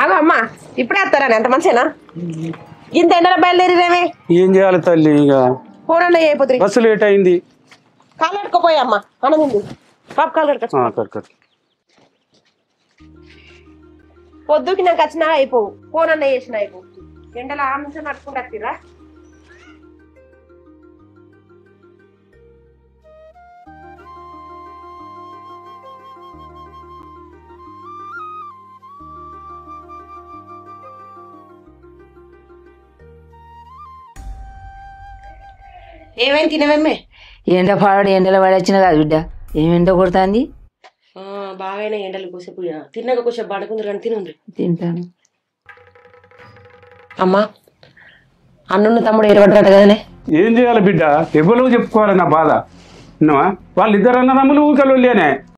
అగో అమ్మా ఇప్పుడే వస్తారా ఎంత మంచినా ఇంత ఎండల బయలుదేరిరేమే ఏం చేయాలి తల్లి ఇక ఫోన్ అన్న అయిపోతుంది బస్సు లేట్ అయింది కాలు కట్టుకోపోయా అమ్మా అన్నది పాప కాలు కట్టుకో పొద్దుకి నాకు వచ్చినా అయిపోవు ఫోన్ అన్న చేసిన అయిపోవు ఎండల ఆ నుంచి నడుచుకుంటా వస్తారా ఏమైంది తినవేమే ఎండ పాడు ఎండలో పడొచ్చిన కాదు బిడ్డ ఏమెండ కొడుతుంది బాగానే ఎండలు కూసేపు తిన్నాక కూసేపు పడుకుందరు కానీ తినండి తింటాను అమ్మా అన్నున్న తమ్ముడు ఏర్పడ్డాట కదనే ఏం చేయాలి బిడ్డ ఎవరు చెప్పుకోవాలి నా బాధ వాళ్ళిద్దరు అన్నదమ్ములు ఊకలు లేనే